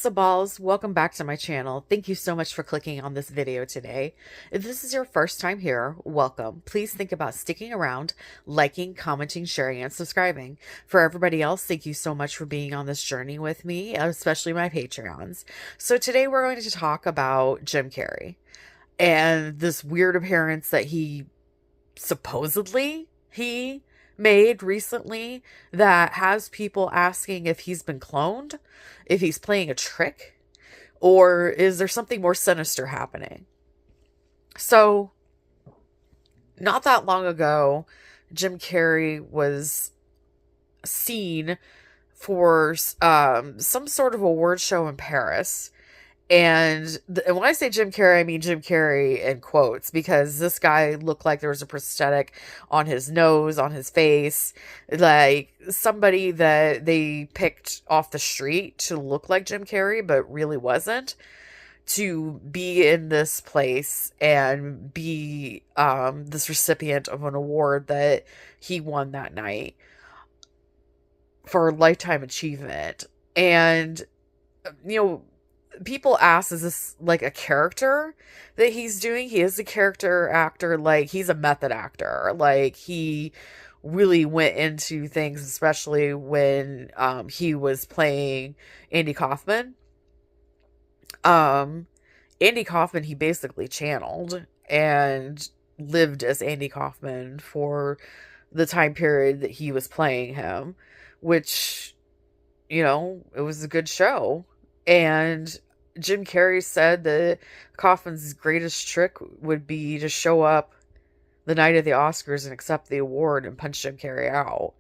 What's up, balls? Welcome back to my channel. Thank you so much for clicking on this video today. If this is your first time here, welcome. Please think about sticking around, liking, commenting, sharing, and subscribing. For everybody else, thank you so much for being on this journey with me, especially my Patreons. So today we're going to talk about Jim Carrey and this weird appearance that he made recently that has people asking if he's been cloned, if he's playing a trick, or is there something more sinister happening? So, not that long ago, Jim Carrey was seen for some sort of award show in Paris. And when I say Jim Carrey, I mean Jim Carrey in quotes, because this guy looked like there was a prosthetic on his nose, on his face, like somebody that they picked off the street to look like Jim Carrey, but really wasn't, to be in this place and be this recipient of an award that he won that night for lifetime achievement. And, you know, people ask, is this like a character that he's doing? He is a character actor. Like, he's a method actor. Like, he really went into things, especially when he was playing Andy Kaufman. Andy Kaufman, he basically channeled and lived as Andy Kaufman for the time period that he was playing him, which, it was a good show. And Jim Carrey said that Kaufman's greatest trick would be to show up the night of the Oscars and accept the award and punch Jim Carrey out.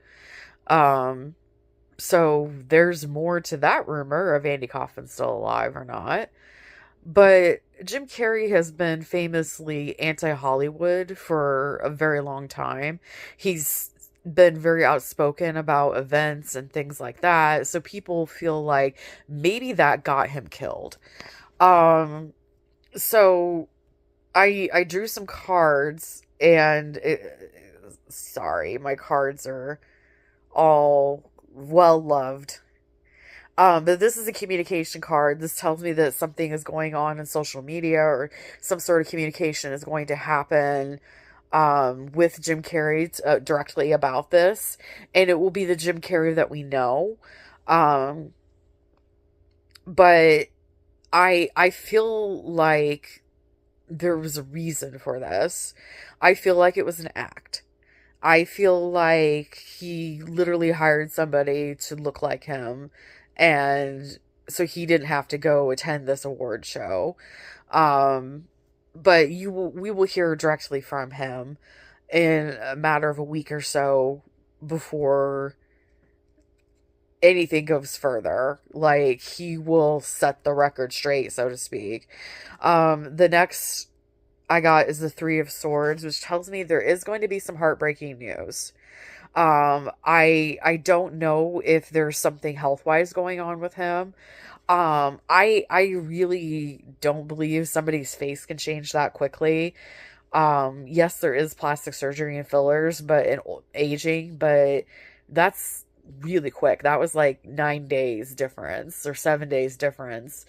So there's more to that rumor of Andy Kaufman still alive or not. But Jim Carrey has been famously anti-Hollywood for a very long time. He's been very outspoken about events and things like that. So people feel like maybe that got him killed. So I drew some cards, and sorry, my cards are all well loved. But this is a communication card. This tells me that something is going on in social media, or some sort of communication is going to happen with Jim Carrey directly about this, and it will be the Jim Carrey that we know. But I feel like there was a reason for this. I feel like it was an act. I feel like he literally hired somebody to look like him, and so he didn't have to go attend this award show. But we will hear directly from him in a matter of a week or so before anything goes further. Like, he will set the record straight, so to speak. The next I got is the Three of Swords, which tells me there is going to be some heartbreaking news. I don't know if there's something health-wise going on with him. I really don't believe somebody's face can change that quickly. Yes, there is plastic surgery and fillers, but in aging, but that's really quick. That was like 9 days difference or 7 days difference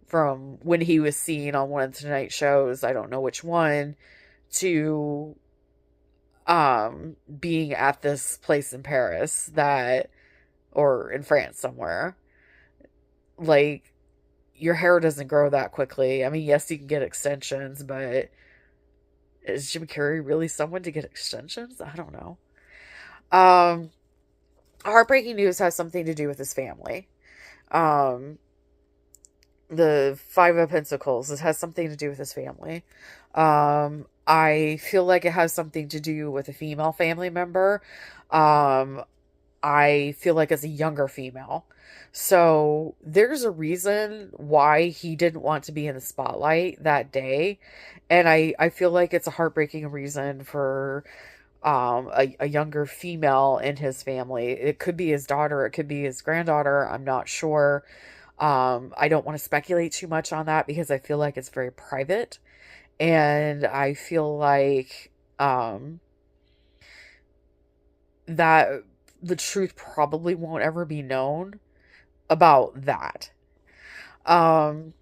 from when he was seen on one of the Tonight shows, I don't know which one, to being at this place in Paris or in France somewhere. Like, your hair doesn't grow that quickly. I mean, yes, you can get extensions, but is Jim Carrey really someone to get extensions? I don't know. Heartbreaking news has something to do with his family. The Five of Pentacles, it has something to do with his family. I feel like it has something to do with a female family member. I feel like as a younger female. So there's a reason why he didn't want to be in the spotlight that day. And I feel like it's a heartbreaking reason for a younger female in his family. It could be his daughter, it could be his granddaughter, I'm not sure. I don't want to speculate too much on that because I feel like it's very private. And I feel like that the truth probably won't ever be known about that. Um,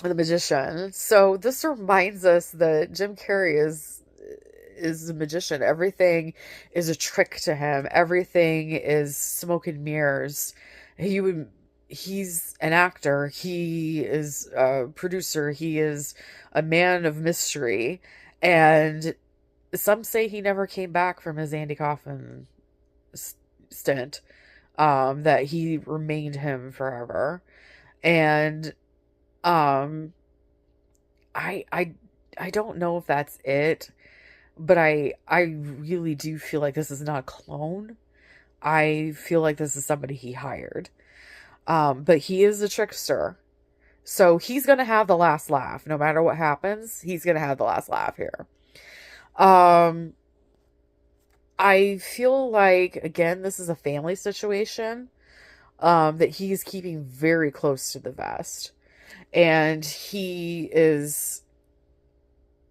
the magician. So this reminds us that Jim Carrey is a magician. Everything is a trick to him. Everything is smoke and mirrors. He would he's an actor. He is a producer. He is a man of mystery. And some say he never came back from his Andy Kaufman stint. That he remained him forever. And um I I I don't know if that's it, but I really do feel like this is not a clone. I feel like this is somebody he hired. But he is a trickster. So he's gonna have the last laugh. No matter what happens, he's gonna have the last laugh here. Um, I feel like again, this is a family situation. That he's keeping very close to the vest. And he is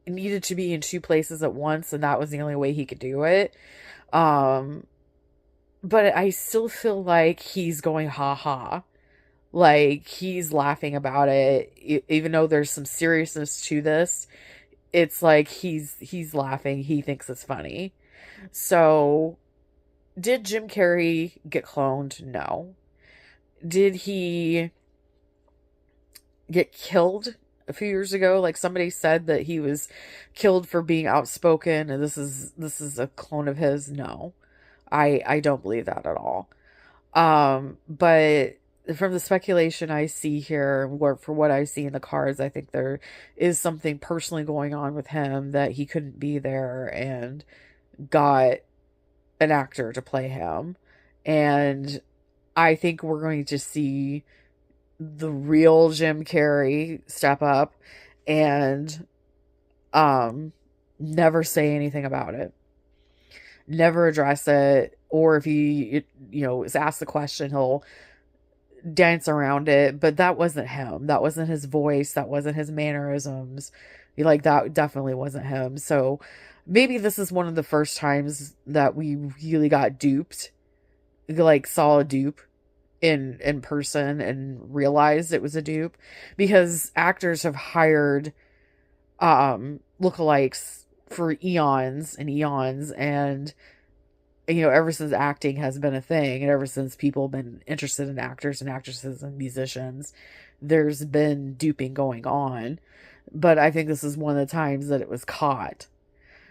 needed to be in two places at once, and that was the only way he could do it. Um, but I still feel like he's going ha ha. Like he's laughing about it, even though there's some seriousness to this. It's like he's laughing. He thinks it's funny. So, did Jim Carrey get cloned? No. Did he get killed a few years ago? Like somebody said that he was killed for being outspoken and this is a clone of his. No. I don't believe that at all. But from the speculation I see here, for what I see in the cards, I think there is something personally going on with him that he couldn't be there and got an actor to play him. And I think we're going to see the real Jim Carrey step up and never say anything about it. Never address it, or if he is asked the question, he'll dance around it, but that wasn't him. That wasn't his voice, that wasn't his mannerisms. Like that definitely wasn't him. So maybe this is one of the first times that we really got duped, like saw a dupe in person and realized it was a dupe, because actors have hired lookalikes for eons and eons, and ever since acting has been a thing, and ever since people have been interested in actors and actresses and musicians, there's been duping going on. But I think this is one of the times that it was caught.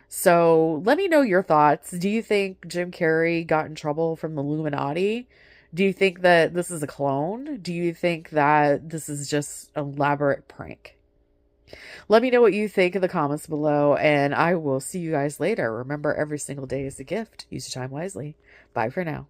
So let me know your thoughts. Do you think Jim Carrey got in trouble from the Illuminati? Do you think that this is a clone? Do you think that this is just an elaborate prank? Let me know what you think in the comments below, and I will see you guys later. Remember, every single day is a gift. Use your time wisely. Bye for now.